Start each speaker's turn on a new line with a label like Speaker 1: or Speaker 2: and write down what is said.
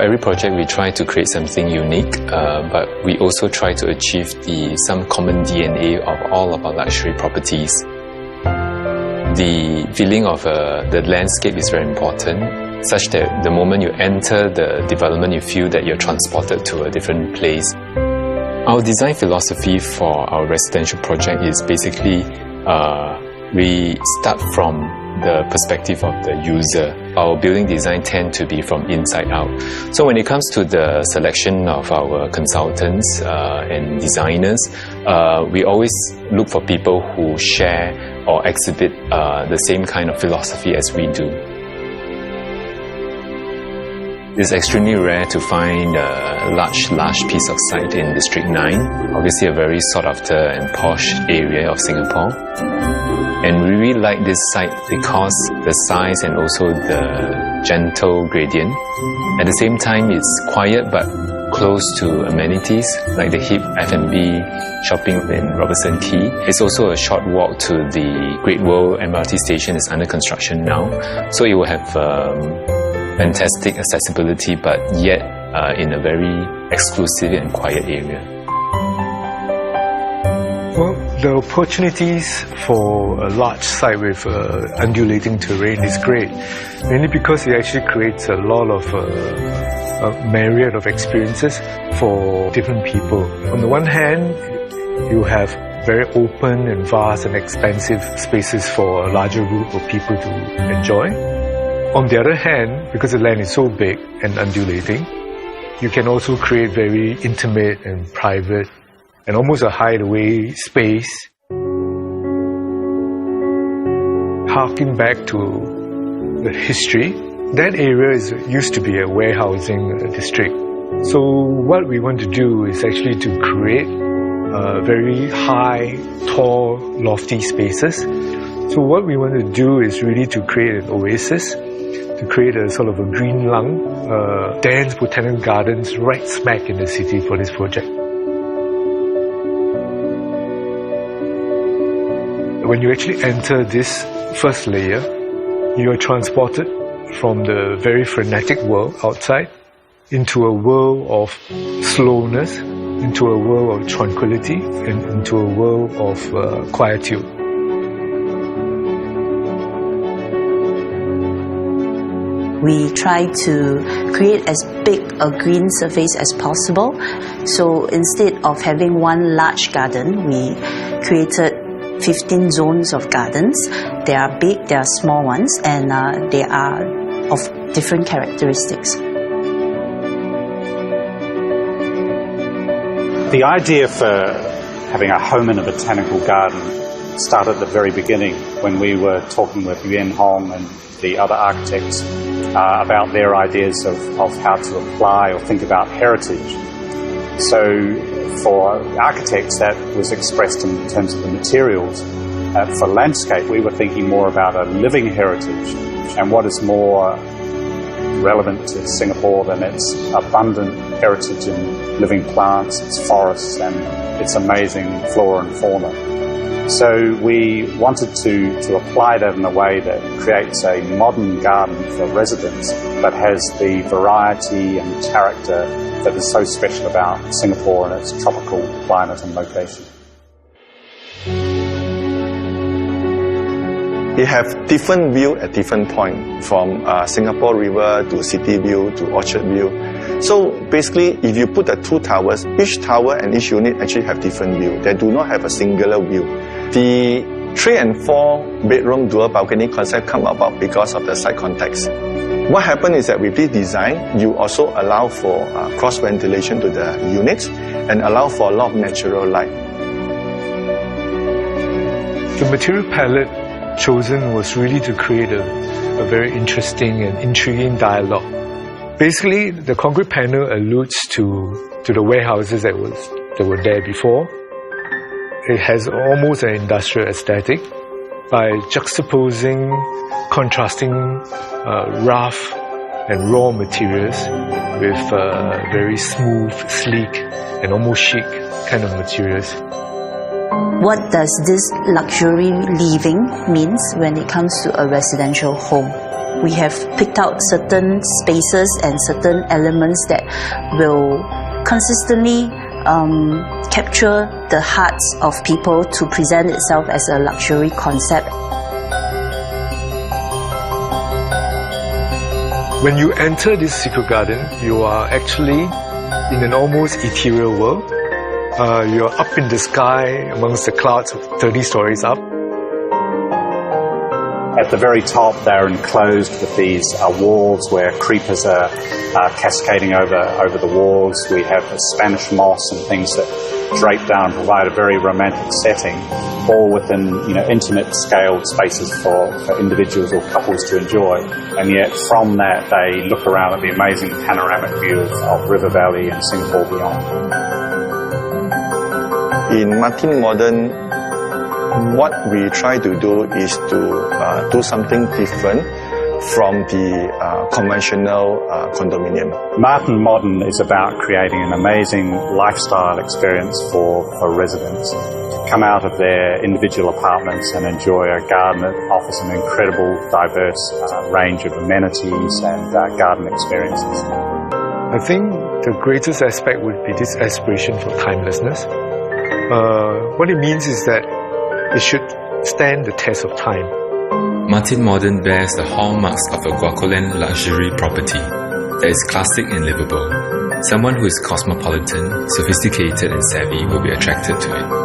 Speaker 1: For every project, we try to create something unique, but we also try to achieve some common DNA of all of our luxury properties. The feeling of the landscape is very important, such that the moment you enter the development, you feel that you're transported to a different place. Our design philosophy for our residential project is basically we start from the perspective of the user. Our building design tend to be from inside out. So when it comes to the selection of our consultants and designers, we always look for people who share or exhibit the same kind of philosophy as we do. It's extremely rare to find a large piece of site in District 9, obviously a very sought after and posh area of Singapore. And we really like this site because the size and also the gentle gradient. At the same time, it's quiet but close to amenities like the hip F&B shopping in Robertson Quay. It's also a short walk to the Great World MRT station. It's under construction now. So it will have fantastic accessibility, but yet in a very exclusive and quiet area.
Speaker 2: Well, the opportunities for a large site with undulating terrain is great, mainly because it actually creates a lot of a myriad of experiences for different people. On the one hand, you have very open and vast and expansive spaces for a larger group of people to enjoy. On the other hand, because the land is so big and undulating, you can also create very intimate and private and almost a hideaway space. Harking back to the history, that area used to be a warehousing district. So what we want to do is actually to create very high, tall, lofty spaces. So what we want to do is really to create an oasis, to create a sort of a green lung, dense botanical gardens right smack in the city for this project. When you actually enter this first layer, you are transported from the very frenetic world outside into a world of slowness, into a world of tranquility, and into a world of quietude.
Speaker 3: We try to create as big a green surface as possible. So instead of having one large garden, we created 15 zones of gardens. They are big, they are small ones, and they are of different characteristics.
Speaker 4: The idea for having a home in a botanical garden started at the very beginning when we were talking with Yuan Hong and the other architects about their ideas of how to apply or think about heritage. So for architects, that was expressed in terms of the materials. For landscape, we were thinking more about a living heritage, and what is more relevant to Singapore than its abundant heritage in living plants, its forests, and its amazing flora and fauna. So we wanted to apply that in a way that creates a modern garden for residents, but has the variety and character that is so special about Singapore and its tropical climate and location.
Speaker 5: We have different view at different point, from Singapore River to City View to Orchard View. So basically, if you put the two towers, each tower and each unit actually have different view. They do not have a singular view. The 3 and 4 bedroom dual balcony concept come about because of the site context. What happened is that with this design, you also allow for cross ventilation to the units and allow for a lot of natural light.
Speaker 2: The material palette chosen was really to create a very interesting and intriguing dialogue. Basically, the concrete panel alludes to the warehouses that were there before. It has almost an industrial aesthetic by juxtaposing, contrasting rough and raw materials with very smooth, sleek, and almost chic kind of materials.
Speaker 3: What does this luxury living means when it comes to a residential home? We have picked out certain spaces and certain elements that will consistently capture the hearts of people to present itself as a luxury concept.
Speaker 2: When you enter this secret garden, you are actually in an almost ethereal world. You're up in the sky amongst the clouds 30 stories up.
Speaker 4: At the very top, they're enclosed with these walls where creepers are cascading over the walls. We have Spanish moss and things that drape down and provide a very romantic setting, all within intimate scaled spaces for individuals or couples to enjoy. And yet from that, they look around at the amazing panoramic view of River Valley and Singapore beyond.
Speaker 5: In Martin Modern, what we try to do is to do something different from the conventional condominium.
Speaker 4: Martin Modern is about creating an amazing lifestyle experience for residents to come out of their individual apartments and enjoy a garden that offers an incredible, diverse range of amenities and garden experiences.
Speaker 2: I think the greatest aspect would be this aspiration for timelessness. What it means is that it should stand the test of time.
Speaker 1: Martin Modern bears the hallmarks of a Guocoland luxury property that is classic and livable. Someone who is cosmopolitan, sophisticated and savvy will be attracted to it.